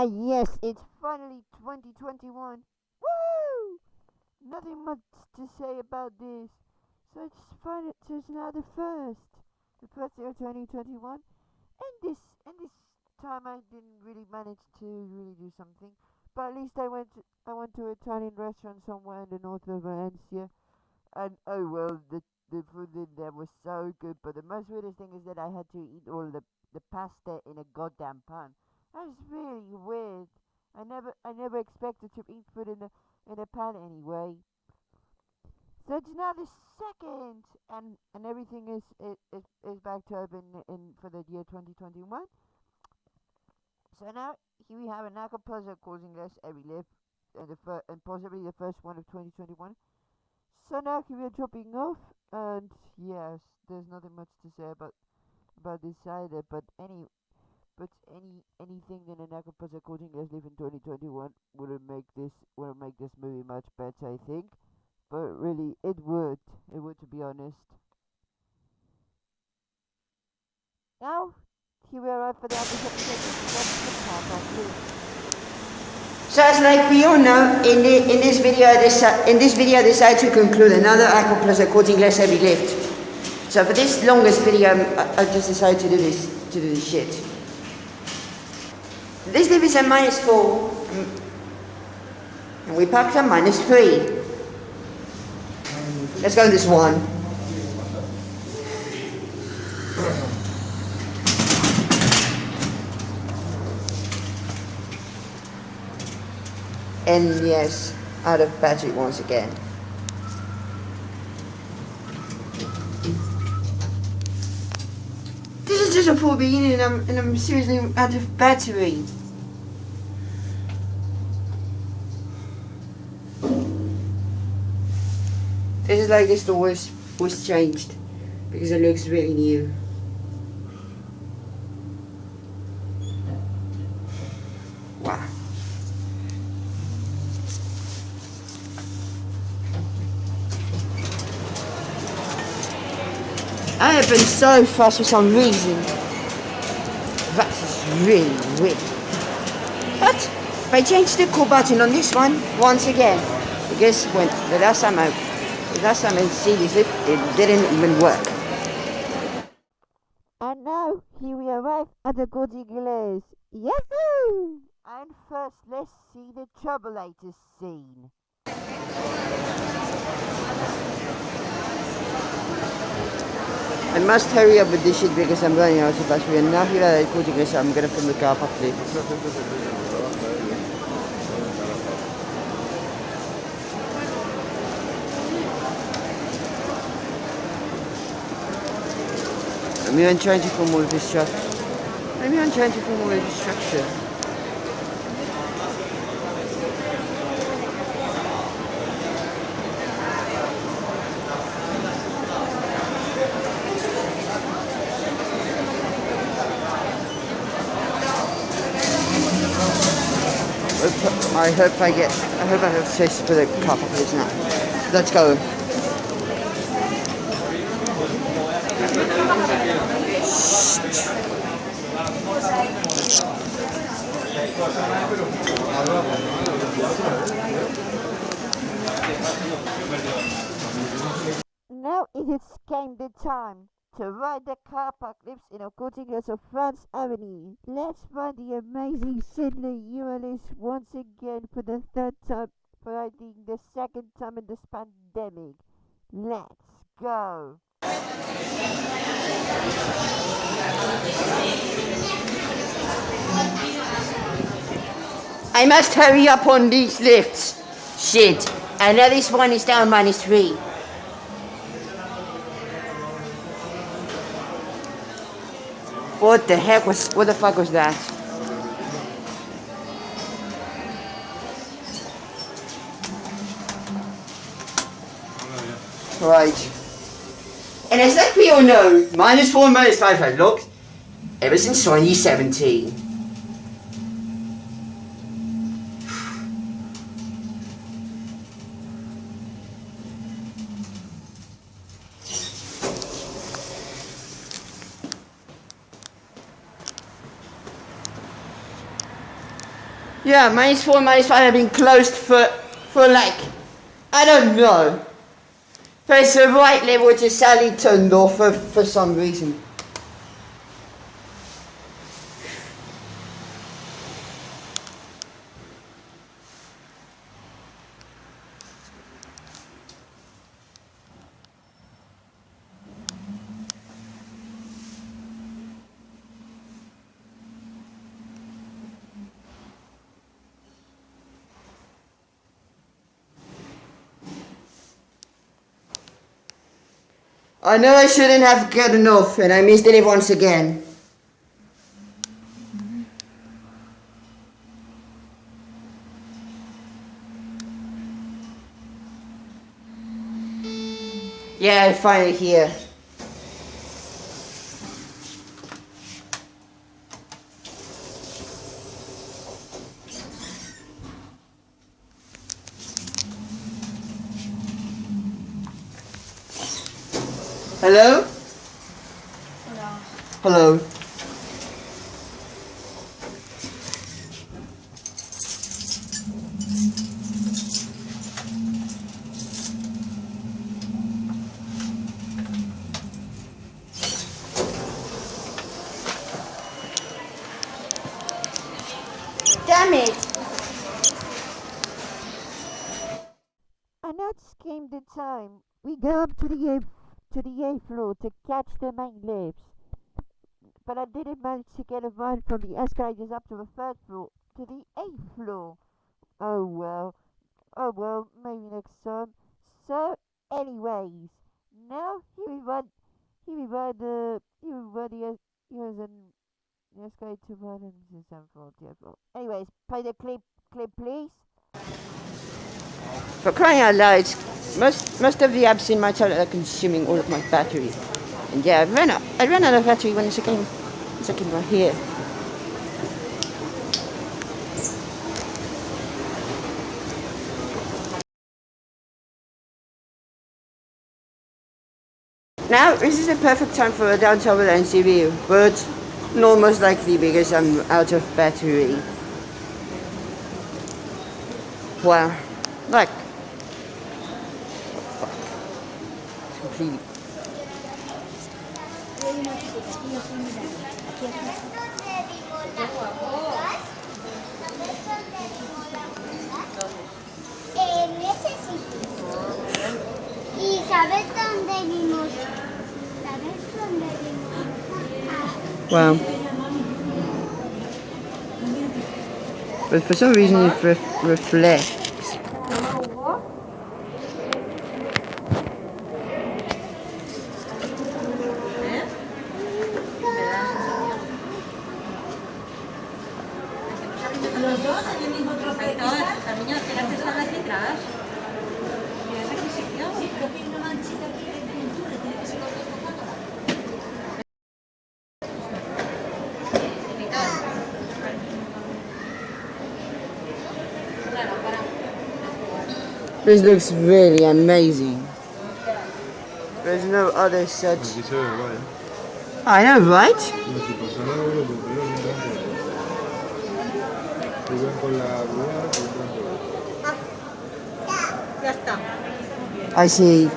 Yes, it's finally 2021. Woo! Nothing much to say about this. So it's now the first year of 2021, and this time I didn't really manage to really do something, but at least I went to an Italian restaurant somewhere in the north of Valencia, and oh well, the food in there was so good. But the most weirdest thing is that I had to eat all the pasta in a goddamn pan. That was really weird. I never expected to eat food in a pan anyway. So it's now the second, and everything is back to open in for the year 2021. So now here we have an Aqua Corte Inglés EveryLift, and possibly the first one of 2021. So now here we are dropping off, and yes, there's nothing much to say about this either. But anything in an Aqua Corte Inglés live in 2021 wouldn't make this movie much better, I think. But really, it would to be honest. Now, here we are for the episode of Carpark. So as like we all know, in this video, I decided to conclude another Aqua plus a Corte Inglés EveryLift. So for this longest video, I just decided to do this shit. This lift is a -4, and we packed a -3. Let's go to this one. And yes, out of battery once again. This is just a full beginning, and I'm seriously out of battery. This is like this door was changed because it looks really new. Wow. I have been so fast for some reason. That is really weird. But if I change the call button on this one once again, because when the last time I see this lift, it didn't even work. And now, here we arrive at the Corte Inglés. Yahoo! And first, let's see the troubleators scene. I must hurry up with this shit because I'm running out of battery, and now here at Corte Inglés, I'm gonna film the Carpark lift. Maybe I'm trying to film all of this structure. Maybe I'm trying to film all of this structure. I hope I have space for the Carpark lift now. Let's go. Now it has came the time to ride the Carpark lifts in a Corte Inglés of France Avenue. Let's ride the amazing Schindler EuroLift once again for the third time, for I think the second time in this pandemic. Let's go. I must hurry up on these lifts. Shit. And now this one is down -3. What the fuck was that? Right. And as like we all know, -4 and -5 have looked ever since 2017. Yeah, -4, -5 have been closed for like, I don't know. But it's the right level to sadly turned off for some reason. I know I shouldn't have gotten off, and I missed it once again. Yeah, finally here. Hello? Hello. Damn it! And that's came the time we go up to the eighth floor to catch the main lifts. But I didn't manage to get a ride from the escalators up to the 3rd floor to the 8th floor. Oh well, maybe next time. So, anyways, now here we ride the escalator ride into the 7th floor, 10th floor. Anyways, play the clip please. For crying out loud, most of the apps in my tablet are consuming all of my battery. And yeah, I ran out of battery when the second right here. Now, this is the perfect time for a downtown lens review, but not most likely because I'm out of battery. Wow, like, fuck, it's completely. ¿Y sabes dónde vimos? Wow. But for some reason it reflects. Los dos en el mismo trocito. Cariño, tienes que estar aquí atrás. This looks really amazing. There's no other such. I know, right? I see.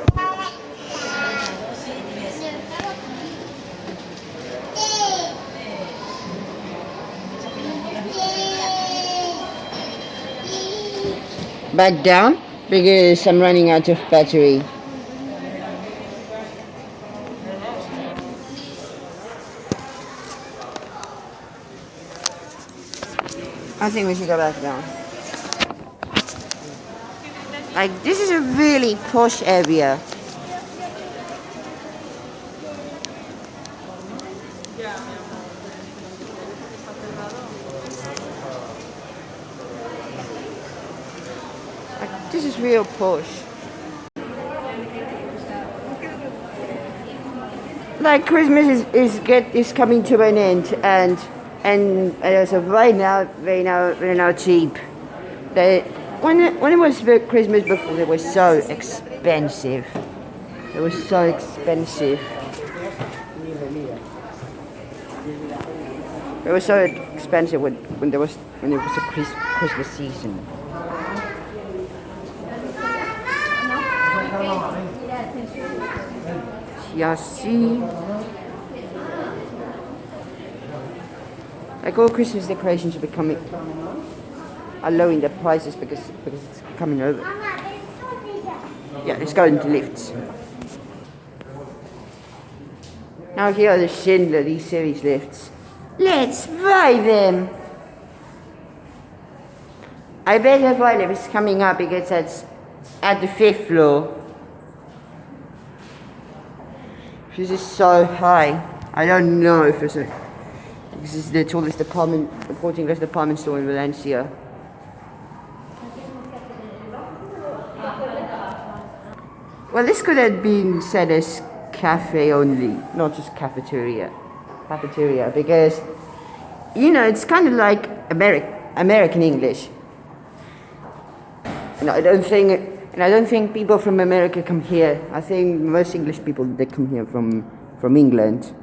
Back down because I'm running out of battery. I think we should go back down. Like, this is a really posh area. Like, this is real posh. Like, Christmas is coming to an end, and so right now they're now cheap. When it was Christmas before, they were so expensive. It was so expensive. It was so expensive when there was when it was a Christmas season. Chassis. Like all Christmas decorations are lowering their prices because it's coming over. Yeah, let's go into lifts. Now here are the Schindler D-Series lifts. Let's buy them! I bet EveryLift is coming up because it's at the 5th floor. This is so high. I don't know if it's a... This is the tallest department, the Corte Inglés department store in Valencia. Well, this could have been said as cafe only, not just cafeteria. Cafeteria, because, you know, it's kind of like American English. And I don't think people from America come here. I think most English people, they come here from England.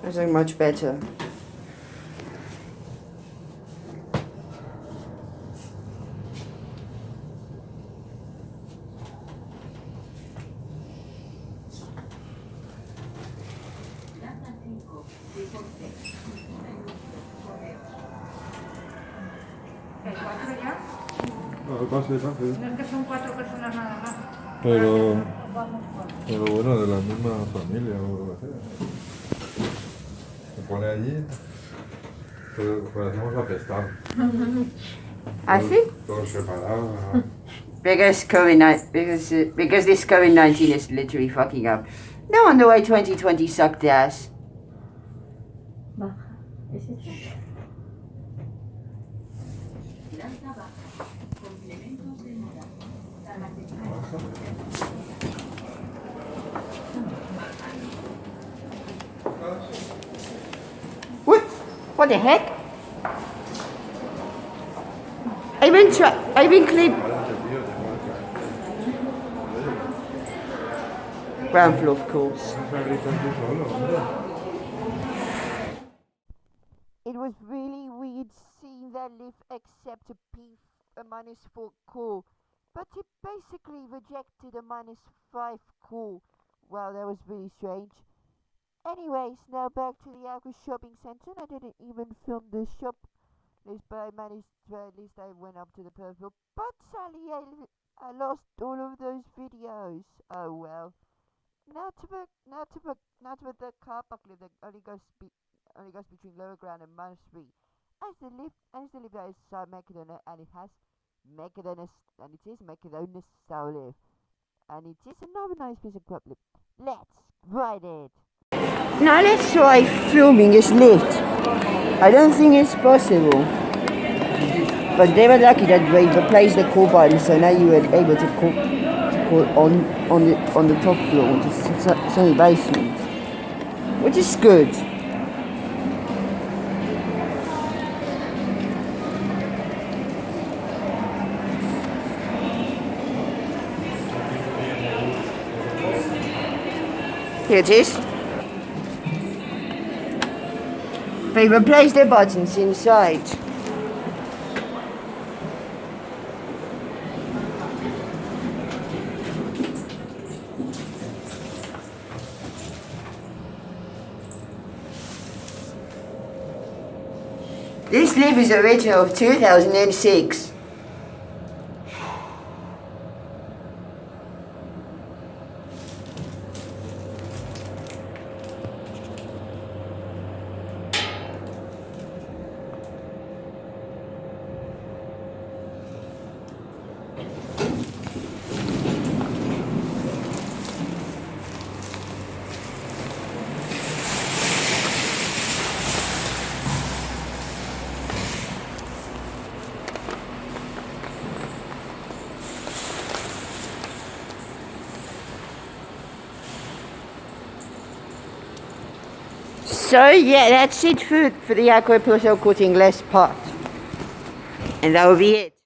That's like much better. Pase. No es que son 4 personas nada más. Pero bueno, de la misma familia o lo que sea. Se pone allí, pero parecemos apestar. I think Todos separados. because because this COVID-19 is literally fucking up. No wonder why 2020 sucked ass. What the heck? I've been clipped. Ground floor, of course. It was really weird seeing that lift accept a -4 core, but it basically rejected a -5 core. Wow, that was really strange. Anyways, now back to the Aqua shopping center. I didn't even film the shop list, but I managed to, at least I went up to the purple. But sadly, I lost all of those videos. Oh well. Now to the Carpark lift that only goes between lower ground and -3. As the lift is so Macedonian, and it is Macedonian style lift, and it is another nice piece of equipment. Let's ride it. Now let's try filming this lift. I don't think it's possible. But they were lucky that they replaced the call button, so now you were able to call on the top floor, which is only basement. Which is good. Here it is. They replaced the buttons inside. This lift is original of 2006. So yeah, that's it for the Aqua Corte Inglés part. And that will be it.